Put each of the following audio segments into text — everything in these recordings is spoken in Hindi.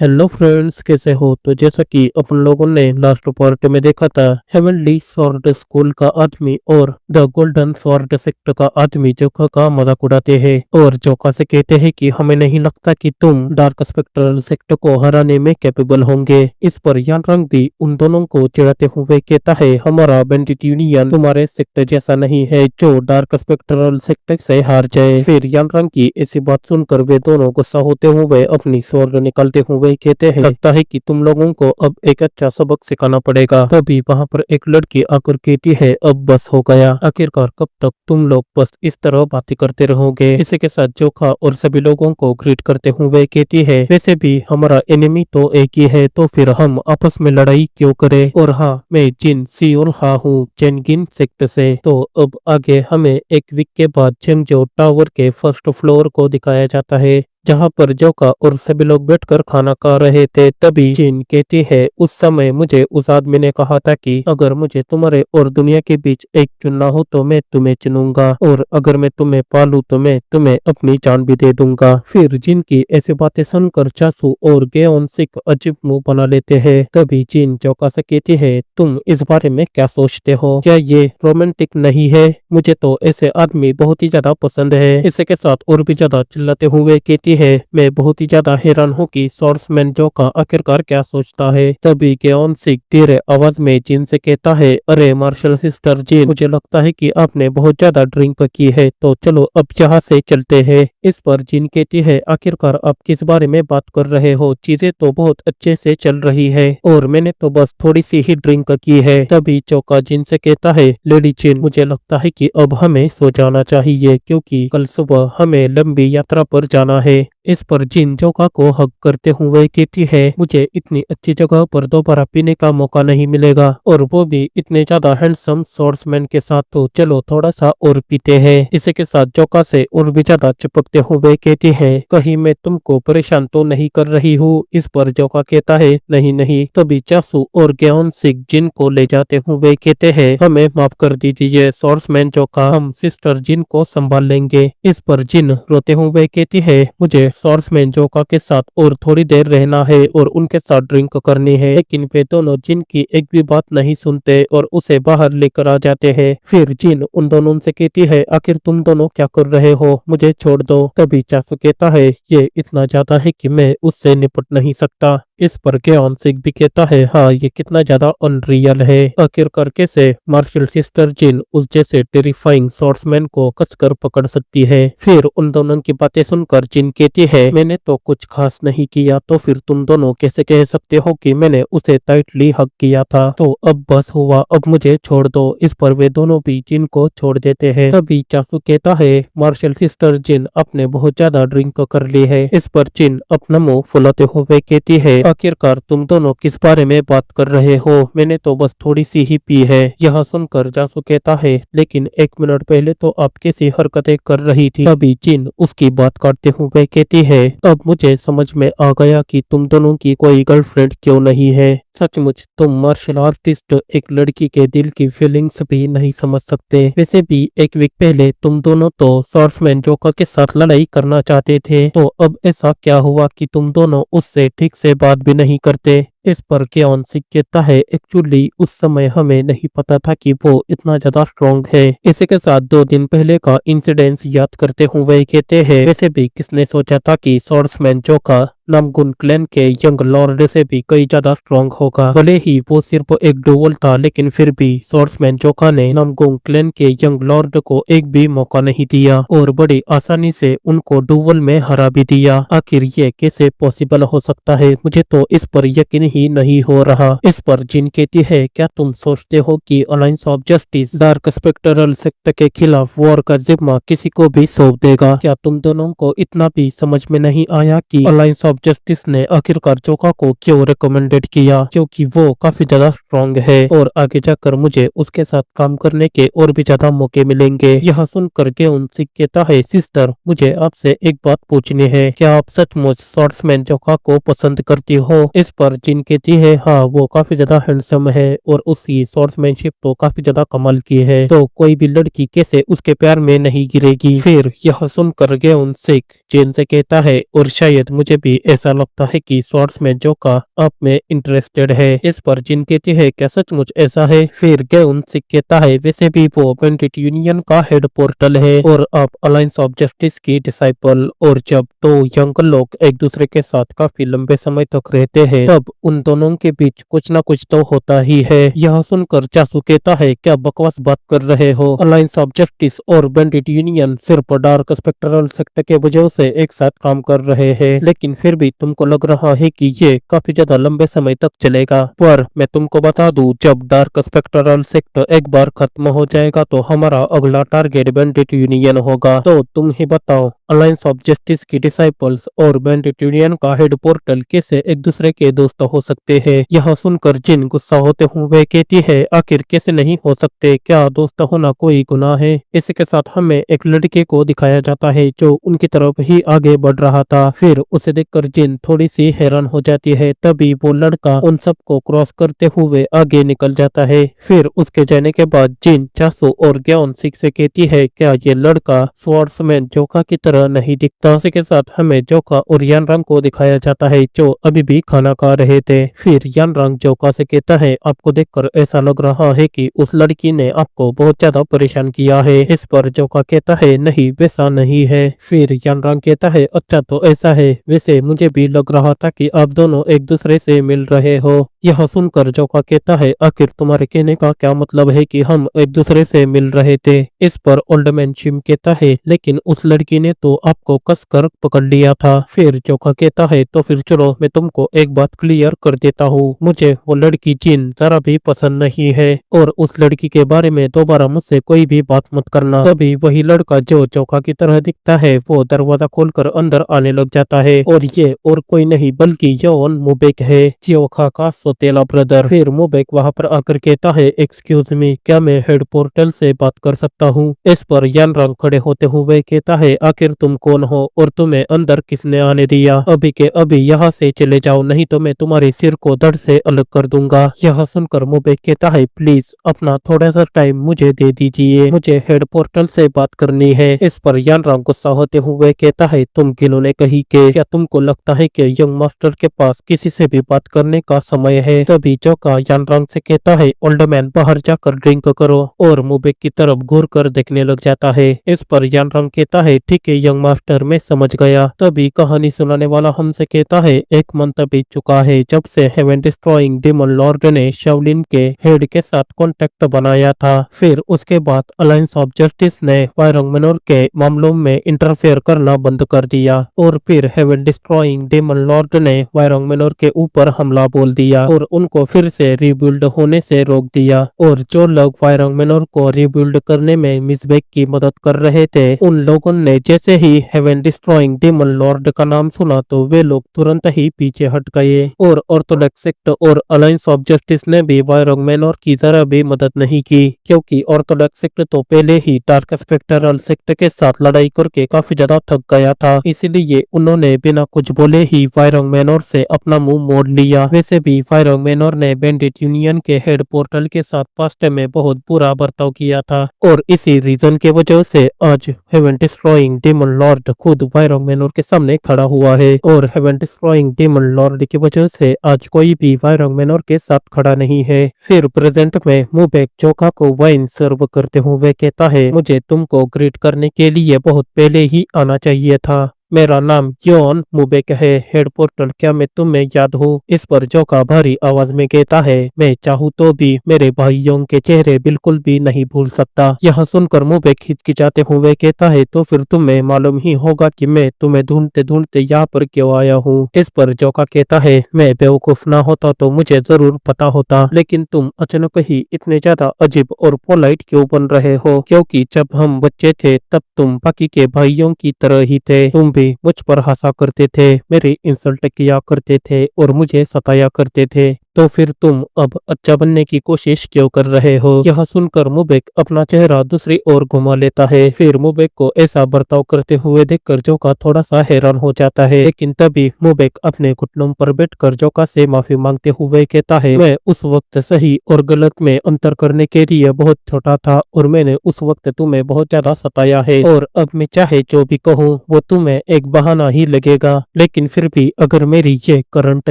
हेलो फ्रेंड्स, कैसे हो? तो जैसा कि अपन लोगों ने लास्ट पार्ट में देखा था, हेवनली स्वॉर्ड स्कूल का आदमी और द गोल्डन स्वॉर्ड सेक्ट का आदमी जोका का मजाक उड़ाते हैं और जोका से कहते हैं कि हमें नहीं लगता कि तुम डार्क स्पेक्ट्रल सेक्ट को हराने में कैपेबल होंगे। इस पर यान रंग भी उन दोनों को चिढ़ाते हुए कहता है, हमारा बैंडिट यूनियन तुम्हारे सेक्ट जैसा नहीं है जो डार्क स्पेक्ट्रल सेक्ट से हार जाए। फिर यान रंग की ऐसी बात सुनकर वे दोनों गुस्सा होते हुए अपनी स्वॉर्ड निकालते हुए कहते हैं, लगता है कि तुम लोगों को अब एक अच्छा सबक सिखाना पड़ेगा। तभी वहां पर एक लड़की आकर कहती है, अब बस हो गया, आखिरकार कब तक तुम लोग बस इस तरह बातें करते रहोगे। इसी के साथ जोखा और सभी लोगों को ग्रीट करते हुए कहती है, वैसे भी हमारा एनिमी तो एक ही है, तो फिर हम आपस में लड़ाई क्यों करें। और हाँ, मैं जिन सियोल हा हूँ चेनगिन सेक्ट से। तो अब आगे हमें एक वीक के बाद चेंगजो टावर के फर्स्ट फ्लोर को दिखाया जाता है, जहाँ पर जोका और सभी लोग बैठकर खाना खा रहे थे। तभी जिन कहती है, उस समय मुझे उस आदमी ने कहा था कि अगर मुझे तुम्हारे और दुनिया के बीच एक चुनना हो तो मैं तुम्हें चुनूंगा, और अगर मैं तुम्हें पालू तो मैं तुम्हें अपनी जान भी दे दूंगा। फिर जिन की ऐसी बातें सुनकर चासू और गेओन सिक अजीब मुंह बना लेते हैं। तभी जिन जोका से कहती है, तुम इस बारे में क्या सोचते हो? क्या ये रोमांटिक नहीं है? मुझे तो ऐसे आदमी बहुत ही ज्यादा पसंद है। इसी के साथ और भी ज्यादा चिल्लाते हुए कहती है, मैं बहुत ही ज्यादा हैरान हूँ कि स्वॉर्ड्समैन जोका आखिरकार क्या सोचता है। तभी गेओन सिक धीरे आवाज में जिन से कहता है, अरे मार्शल सिस्टर जिन, मुझे लगता है कि आपने बहुत ज्यादा ड्रिंक की है, तो चलो अब यहाँ से चलते हैं। इस पर जिन कहती है, आखिरकार आप किस बारे में बात कर रहे हो? चीजें तो बहुत अच्छे से चल रही है और मैंने तो बस थोड़ी सी ही ड्रिंक की है। तभी चौका जिन से कहता है, लेडी जिन, मुझे लगता है कि अब हमें सो जाना चाहिए क्योंकि कल सुबह हमें लंबी यात्रा पर जाना है। इस पर जिन जोका को हक करते हुए कहती है, मुझे इतनी अच्छी जगह पर दोबारा पीने का मौका नहीं मिलेगा, और वो भी इतने ज्यादा हैंडसम स्वॉर्ड्समैन के साथ, तो चलो थोड़ा सा और पीते हैं। इसी के साथ जोका से और भी ज्यादा चिपकते हुए कहती है, कहीं मैं तुमको परेशान तो नहीं कर रही हूँ? इस पर जोका कहता है, नहीं नहीं। तभी चासू और गेओन सिक जिन को ले जाते हुए कहते हैं, हमें माफ कर दीजिए स्वॉर्ड्समैन जोका, हम सिस्टर जिन को संभाल लेंगे। इस पर जिन रोते हुए कहती है, मुझे स्वॉर्ड्समैन जोका के साथ और थोड़ी देर रहना है और उनके साथ ड्रिंक करनी है। लेकिन वे दोनों जिन की एक भी बात नहीं सुनते और उसे बाहर लेकर आ जाते हैं। फिर जिन उन दोनों से कहती है, आखिर तुम दोनों क्या कर रहे हो? मुझे छोड़ दो। तभी चासू कहता है, ये इतना ज्यादा है कि मैं उससे निपट नहीं सकता। इस पर गेओन सिक भी कहता है, हाँ ये कितना ज्यादा अनरियल है। आखिरकार कैसे मार्शल सिस्टर जिन उस जैसे टेरिफाइंग स्वॉर्ड्समैन को कसकर पकड़ सकती है। फिर उन दोनों की बातें सुनकर जिन कहती है, मैंने तो कुछ खास नहीं किया, तो फिर तुम दोनों कैसे कह सकते हो कि मैंने उसे टाइटली हक किया था? तो अब बस हुआ, अब मुझे छोड़ दो। इस पर वे दोनों भी जिन को छोड़ देते हैं। तभी चासू कहता है, मार्शल सिस्टर जिन, आपने बहुत ज्यादा ड्रिंक कर ली है। इस पर जिन अपना मुंह फुलाते हुए कहती है, आखिरकार तुम दोनों किस बारे में बात कर रहे हो? मैंने तो बस थोड़ी सी ही पी है। यह सुनकर जासू कहता है, लेकिन एक मिनट पहले तो आप कैसी हरकतें कर रही थी। तभी जिन उसकी बात काटते हुए कहती है, अब मुझे समझ में आ गया कि तुम दोनों की कोई गर्लफ्रेंड क्यों नहीं है। सचमुच तुम मार्शल आर्टिस्ट एक लड़की के दिल की फीलिंग्स भी नहीं समझ सकते। वैसे भी एक वीक पहले तुम दोनों तो स्वॉर्ड्समैन जोका के साथ लड़ाई करना चाहते थे, तो अब ऐसा क्या हुआ कि तुम दोनों उससे ठीक से बात भी नहीं करते? इस पर गेओन सिक कहता है, एक्चुअली उस समय हमें नहीं पता था कि वो इतना ज्यादा स्ट्रॉन्ग है। इसी के साथ 2 दिन पहले का इंसिडेंस याद करते हुए कहते हैं, वैसे भी किसने सोचा था कि स्वॉर्ड्समैन जोका नामगुन क्लैन के यंग लॉर्ड से भी कई ज्यादा स्ट्रॉन्ग होगा। भले ही वो सिर्फ एक डुअल था, लेकिन फिर भी स्वॉर्ड्समैन जोका ने नामगुन क्लैन के यंग लॉर्ड को एक भी मौका नहीं दिया और बड़ी आसानी से उनको डुअल में हरा भी दिया। आखिर ये कैसे पॉसिबल हो सकता है? मुझे तो इस पर यकीन ही नहीं हो रहा। इस पर जिन कहती है, क्या तुम सोचते हो कि alliance of justice dark spectral sect के खिलाफ वॉर का जिम्मा किसी को भी सौंप देगा? क्या तुम दोनों को इतना भी समझ में नहीं आया कि अलायंस ऑफ जस्टिस ने आखिरकार जोका को क्यों रिकमेंडेड किया? क्योंकि वो काफी ज्यादा स्ट्रॉन्ग है और आगे जाकर मुझे उसके साथ काम करने के और भी ज्यादा मौके मिलेंगे। यह सुनकर गेओन सिक कहता है, सिस्टर, मुझे आपसे एक बात पूछनी है, क्या आप सचमुच स्वॉर्ड्समैन जोका को पसंद करती हो? इस पर जिन कहती है, हाँ वो काफी ज्यादा हैंडसम है और उसकी स्वॉर्ड्समैनशिप तो काफी ज्यादा कमाल की है, तो कोई भी लड़की कैसे उसके प्यार में नहीं गिरेगी। फिर यह सुनकर गेओन सिक जिन से कहता है, और शायद मुझे भी ऐसा लगता है कि स्वॉर्ड्समैन जोका आप में इंटरेस्टेड है। इस पर जिन कहती है क्या सचमुच ऐसा है? फिर गेउन सिक कहता है वैसे भी वो बेंडिट यूनियन का हेड पोर्टल है और आप अलायंस ऑफ जस्टिस की डिसाइपल। और जब दो यंग लोग एक दूसरे के साथ काफी लंबे समय तक रहते हैं तब उन दोनों के बीच कुछ ना कुछ तो होता ही है। यह सुनकर चासू कहता है क्या बकवास बात कर रहे हो? अलायंस ऑफ जस्टिस और बेंडिट यूनियन सिर्फ डार्क स्पेक्ट्रल सेक्टर के वजह से एक साथ काम कर रहे हैं, लेकिन फिर भी तुमको लग रहा है कि ये काफी ज्यादा लंबे समय तक चलेगा। पर मैं तुमको बता दूं जब डार्क स्पेक्ट्रल सेक्टर एक बार खत्म हो जाएगा तो हमारा अगला टारगेट बेंडिट यूनियन होगा। तो तुम ही बताओ अलायंस ऑफ जस्टिस की डिसाइपल्स और बेंडिट यूनियन का हेड पोर्टल कैसे एक दूसरे के दोस्त हो सकते हैं? यह सुनकर जिन गुस्सा होते हुए कहती है आखिर कैसे नहीं हो सकते, क्या दोस्त होना कोई गुनाह है? इसी के साथ हमें एक लड़के को दिखाया जाता है जो उनकी तरफ ही आगे बढ़ रहा था। फिर उसे देखकर जिन थोड़ी सी हैरान हो जाती है। तभी वो लड़का उन सबको क्रॉस करते हुए आगे निकल जाता है। फिर उसके जाने के बाद जिन चासू और ग्यान सिक से कहती है क्या ये लड़का स्वॉर्ड्समैन जोका की तरह नहीं दिखता? इसी के साथ हमें जोका और यानरांग को दिखाया जाता है जो अभी भी खाना खा रहे थे। फिर यानरांग जोका से कहता है आपको देखकर ऐसा लग रहा है कि उस लड़की ने आपको बहुत ज्यादा परेशान किया है। इस पर जोका कहता है नहीं वैसा नहीं है। फिर यानरांग कहता है अच्छा तो ऐसा है, वैसे मुझे भी लग रहा था कि आप दोनों एक दूसरे से मिल रहे हो। यह सुनकर जोका कहता है आखिर तुम्हारे कहने का क्या मतलब है कि हम एक दूसरे से मिल रहे थे? इस पर ओल्डमैन शिम कहता है लेकिन उस लड़की ने तो आपको कसकर पकड़ लिया था। फिर जोका कहता है तो फिर चलो मैं तुमको एक बात क्लियर कर देता हूँ, मुझे वो लड़की जिन जरा भी पसंद नहीं है और उस लड़की के बारे में दोबारा मुझसे कोई भी बात मत करना। तभी वही लड़का जो जोका की तरह दिखता है वो दरवाजा खोलकर अंदर आने लग जाता है और ये और कोई नहीं बल्कि योन मुबेक है, जोका का सौतेला ब्रदर। फिर मुबेक वहां पर आकर कहता है एक्सक्यूज मी क्या मैं हेड पोर्टल से बात कर सकता हूँ? इस पर यानरांग खड़े होते हुए कहता है आखिर तुम कौन हो और तुम्हें अंदर किसने आने दिया? अभी के अभी यहाँ से चले जाओ नहीं तो मैं तुम्हारे सिर को धड़ से अलग कर दूंगा। यह सुनकर मुबेक कहता है प्लीज अपना थोड़ा सा टाइम मुझे दे दीजिए, मुझे हेड पोर्टल से बात करनी है। इस पर यानरांग गुस्सा होते हुए कहता है तुम गिलोने कहीं के, क्या तुमको लगता है कि यंग मास्टर के पास किसी से भी बात करने का समय है? तभी जोका यानरांग से कहता है ओल्डमैन बाहर जाकर ड्रिंक करो और मुबेक की तरफ घूर कर देखने लग जाता है। इस पर यानरांग कहता है ठीक है यंग मास्टर मैं समझ गया। तभी कहानी सुनाने वाला हमसे कहता है एक मंथ बीत चुका है जब से हेवन डिस्ट्रॉइंग डेमन लॉर्ड ने शाओलिन के हेड के साथ कॉन्टेक्ट बनाया था। फिर उसके बाद अलायंस ऑफ जस्टिस ने वायरोंग मेनोर के मामलों में इंटरफेयर करना बंद कर दिया और फिर हेवन डिस्ट्रॉइंग डेमन लॉर्ड ने वायरोंग मेनोर के ऊपर हमला बोल दिया और उनको फिर से रिबिल्ड होने से रोक दिया। और जो लोग वायरोंग मेनोर को रिबिल्ड करने में मिसबेक की मदद कर रहे थे उन लोगों ने जैसे ही हेवन डिस्ट्रॉइंग डेमन लॉर्ड का नाम सुना तो वे लोग तुरंत ही पीछे हट गए और ऑर्थोडॉक्स सेक्ट और अलायंस ऑफ जस्टिस ने भी वायरोंग मेनोर की जरा भी मदद नहीं की क्योंकि ऑर्थोडॉक्स सेक्ट तो पहले ही डार्क स्पेक्ट्रल सेक्ट के साथ लड़ाई करके काफी ज्यादा थक गया था। इसीलिए उन्होंने बिना कुछ बोले ही वायरोंग मेनोर से अपना मुंह मोड़ लिया। वैसे भी वायरोंग मेनोर ने बेंडिट यूनियन के हेड पोर्टल के साथ पास्ट में बहुत बुरा बर्ताव किया था और इसी रीजन के वजह से आज हेवन डिस्ट्रॉइंग डेमन लॉर्ड खुद वायरोंग मेनोर के सामने खड़ा हुआ है और हेवन डिस्ट्रॉइंग डेमन लॉर्ड की वजह से आज कोई भी वायरोंग मेनोर के साथ खड़ा नहीं है। फिर प्रेजेंट में मुबेक जोका को वाइन सर्व करते हुए कहता है मुझे तुमको ग्रीट करने के लिए बहुत पहले ही आना चाहिए था, मेरा नाम योन मुबेक है, हेड पोर्टल क्या मैं तुम्हें याद हूँ? इस पर जोका भारी आवाज में कहता है मैं चाहूँ तो भी मेरे भाइयों के चेहरे बिल्कुल भी नहीं भूल सकता। यह सुनकर मुबेक हिचकिचाते हुए कहता है तो फिर तुम्हें मालूम ही होगा कि मैं तुम्हें ढूंढते ढूंढते यहाँ पर क्यों आया हूँ। इस पर जोका कहता है मैं बेवकूफ ना होता तो मुझे जरूर पता होता, लेकिन तुम अचानक ही इतने ज्यादा अजीब और पोलाइट क्यों बन रहे हो? क्योंकि जब हम बच्चे थे तब तुम बाकी के भाइयों की तरह ही थे, तुम भी मुझ पर हंसा करते थे, मेरी इंसल्ट किया करते थे और मुझे सताया करते थे। तो फिर तुम अब अच्छा बनने की कोशिश क्यों कर रहे हो? यह सुनकर मुबेक अपना चेहरा दूसरी ओर घुमा लेता है। फिर मुबेक को ऐसा बर्ताव करते हुए देखकर जोका थोड़ा सा हैरान हो जाता है, लेकिन तभी मुबेक अपने घुटनों पर बैठकर जोका से माफी मांगते हुए कहता है, मैं उस वक्त सही और गलत में अंतर करने के लिए बहुत छोटा था और मैंने उस वक्त तुम्हें बहुत ज्यादा सताया है, और अब मैं चाहे जो भी कहूँ वो तुम्हें एक बहाना ही लगेगा, लेकिन फिर भी अगर मेरी ये करंट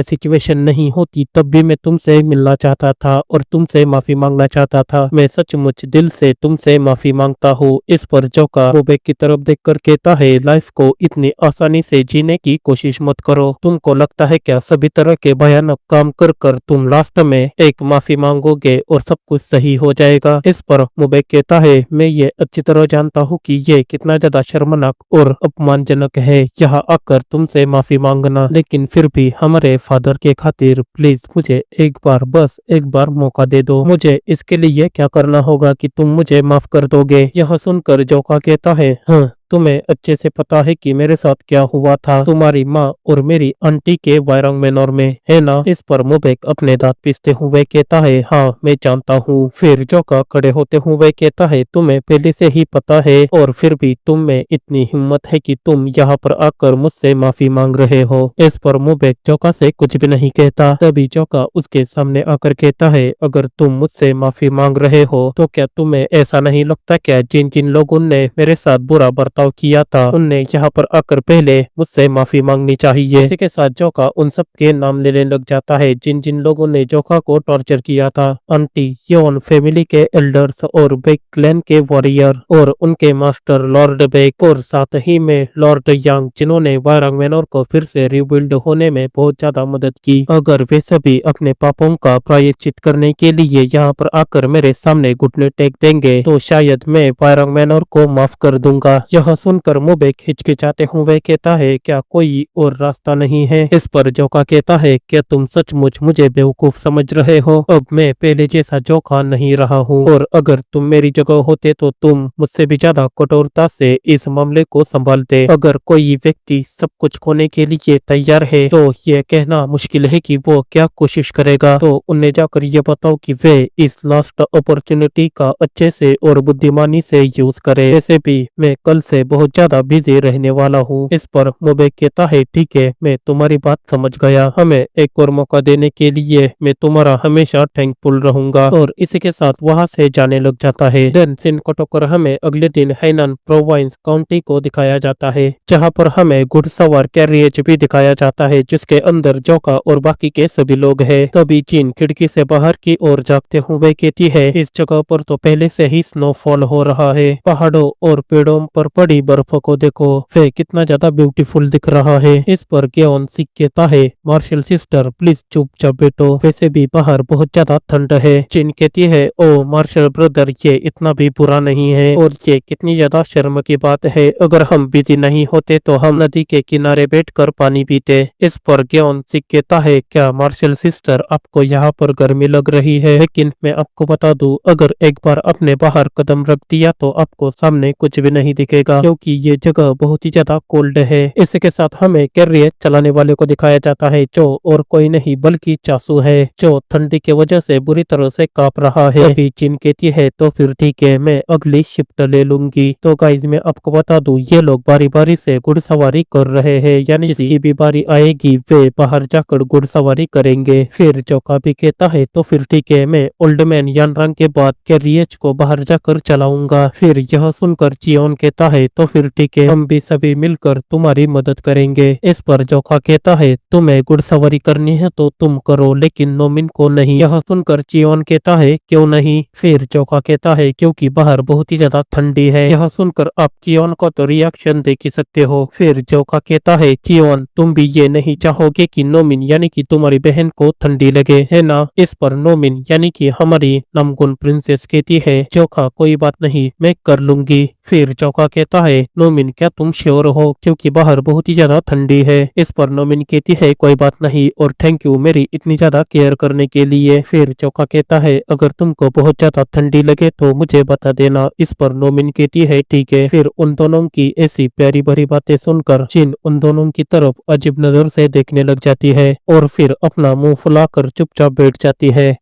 सिचुएशन नहीं होती तब भी मैं तुमसे मिलना चाहता था और तुमसे माफी मांगना चाहता था। मैं सचमुच दिल से तुमसे माफी मांगता हूँ। इस पर जोका मुबेक की तरफ देखकर कहता है, लाइफ को इतनी आसानी से जीने की कोशिश मत करो। तुमको लगता है क्या सभी तरह के भयानक काम कर कर तुम लास्ट में एक माफी मांगोगे और सब कुछ सही हो जाएगा? इस पर मुबेक कहता है, मैं ये अच्छी तरह जानता हूँ कि ये कितना ज्यादा शर्मनाक और अपमानजनक है यहाँ आकर तुमसे माफी मांगना, लेकिन फिर भी हमारे फादर के खातिर प्लीज मुझे एक बार, बस एक बार मौका दे दो। मुझे इसके लिए क्या करना होगा कि तुम मुझे माफ कर दोगे? यह सुनकर जोका कहता है, हाँ तुम्हें अच्छे से पता है कि मेरे साथ क्या हुआ था तुम्हारी माँ और मेरी आंटी के वायरंग मेनोर में, है ना? इस पर मुबेक अपने दांत पीसते हुए कहता है, हाँ मैं जानता हूँ। फिर जोका खड़े होते हुए कहता है, तुम्हें पहले से ही पता है और फिर भी तुम में इतनी हिम्मत है कि तुम यहाँ पर आकर मुझसे माफी मांग रहे हो। इस पर मुबेक जोका से कुछ भी नहीं कहता। तभी जोका उसके सामने आकर कहता है, अगर तुम मुझसे माफी मांग रहे हो तो क्या तुम्हें ऐसा नहीं लगता क्या जिन जिन लोगों ने मेरे साथ बुरा बर्ताव किया था उनने यहाँ पर आकर पहले मुझसे माफी मांगनी चाहिए? इसी के साथ जोका उन सब के नाम लेने लग जाता है जिन जिन लोगों ने जोका को टॉर्चर किया था। आंटी, योन फैमिली के एल्डर्स और बेक क्लैन के वॉरियर और उनके मास्टर लॉर्ड बेक, और साथ ही में लॉर्ड यांग जिन्होंने वायरंग मेनोर को फिर से रिबिल्ड होने में बहुत ज्यादा मदद की। अगर वे सभी अपने पापों का प्रायश्चित करने के लिए यहाँ पर आकर मेरे सामने घुटने टेक देंगे तो शायद मैं वायरंग मेनोर को माफ कर दूंगा। यह सुनकर मुबेक हिचकिचाते हुए कहता है, क्या कोई और रास्ता नहीं है? इस पर जोका कहता है, क्या तुम सचमुच मुझे बेवकूफ समझ रहे हो? अब मैं पहले जैसा जोका नहीं रहा हूँ, और अगर तुम मेरी जगह होते तो तुम मुझसे भी ज्यादा कठोरता से इस मामले को संभालते। अगर कोई व्यक्ति सब कुछ खोने के लिए तैयार है तो ये कहना मुश्किल है कि वो क्या कोशिश करेगा। तो उन्हें जाकर ये बताओ कि वे इस लास्ट अपॉर्चुनिटी का अच्छे से और बुद्धिमानी से यूज करे। वैसे भी मैं कल से बहुत ज्यादा बिजी रहने वाला हूँ। इस पर मुबेक कहता है, ठीक है मैं तुम्हारी बात समझ गया, हमें एक और मौका देने के लिए मैं तुम्हारा हमेशा थैंकफुल रहूंगा। और इसी के साथ वहाँ से जाने लग जाता है। देन सीन कटोकर हमें अगले दिन हैनान प्रोविंस काउंटी को दिखाया जाता है, जहाँ पर हमें घुड़सवार कैरियज भी दिखाया जाता है जिसके अंदर जोका और बाकी के सभी लोग हैं। तभी चीन खिड़की से बाहर की ओर झांकते हुए कहती है, इस जगह पर तो पहले से ही स्नोफॉल हो रहा है, पहाड़ों और पेड़ों पर पड़ी बर्फ को देखो, वे कितना ज्यादा ब्यूटीफुल दिख रहा है। इस पर ग्योन सिक कहता है, मार्शल सिस्टर प्लीज चुपचाप बैठो, वैसे भी बाहर बहुत ज्यादा ठंड है। चिन कहती है, ओ मार्शल ब्रदर ये इतना भी बुरा नहीं है, और ये कितनी ज्यादा शर्म की बात है, अगर हम बिजी नहीं होते तो हम नदी के किनारे बैठकर पानी पीते। इस पर ग्योन सिक कहता है, क्या मार्शल सिस्टर आपको यहाँ पर गर्मी लग रही है? लेकिन मैं आपको बता दूं, अगर एक बार आपने बाहर कदम रख दिया तो आपको सामने कुछ भी नहीं दिखेगा, क्योंकि ये जगह बहुत ही ज्यादा कोल्ड है। इसी के साथ हमें कैरियर चलाने वाले को दिखाया जाता है जो और कोई नहीं बल्कि चासू है, जो ठंडी की वजह से बुरी तरह से कांप रहा है। अभी चिन कहती है, तो फिर ठीक है मैं अगली शिफ्ट ले लूंगी। तो गाइज मैं आपको बता दूं, ये लोग बारी बारी से घुड़सवारी कर रहे हैं, यानी जिसकी भी बारी आएगी वे बाहर जाकर घुड़सवारी करेंगे। फिर जोका भी कहता है, तो फिर ठीक है मैं ओल्ड मैन यानरंग के बाद कैरियज को बाहर जाकर चलाऊंगा। फिर यह सुनकर चियोन कहता है, तो फिर ठीक है हम भी सभी मिलकर तुम्हारी मदद करेंगे। इस पर जोका कहता है, तुम्हें घुड़सवारी करनी है तो तुम करो, लेकिन नोमिन को नहीं। यह सुनकर चियोन कहता है, क्यों नहीं? फिर जोका कहता है, क्योंकि बाहर बहुत ही ज्यादा ठंडी है। यह सुनकर आप चियोन को तो रिएक्शन देख ही सकते हो। फिर जोका कहता है, चियोन तुम भी ये नहीं चाहोगे कि नोमिन यानी कि तुम्हारी बहन को ठंडी लगे, है ना? इस पर नोमिन यानी कि हमारी नामगुन प्रिंसेस कहती है, जोका कोई बात नहीं मैं कर लूंगी। फिर चौका कहता है, नोमिन क्या तुम श्योर हो, क्योंकि बाहर बहुत ही ज्यादा ठंडी है। इस पर नोमिन कहती है कोई बात नहीं और थैंक यू मेरी इतनी ज्यादा केयर करने के लिए। फिर चौका कहता है अगर तुमको बहुत ज्यादा ठंडी लगे तो मुझे बता देना। इस पर नोमिन कहती है ठीक है। फिर उन दोनों की ऐसी प्यारी भरी बातें सुनकर जिन उन दोनों की तरफ अजीब नजर से देखने लग जाती है और फिर अपना मुंह फुलाकर चुपचाप बैठ जाती है।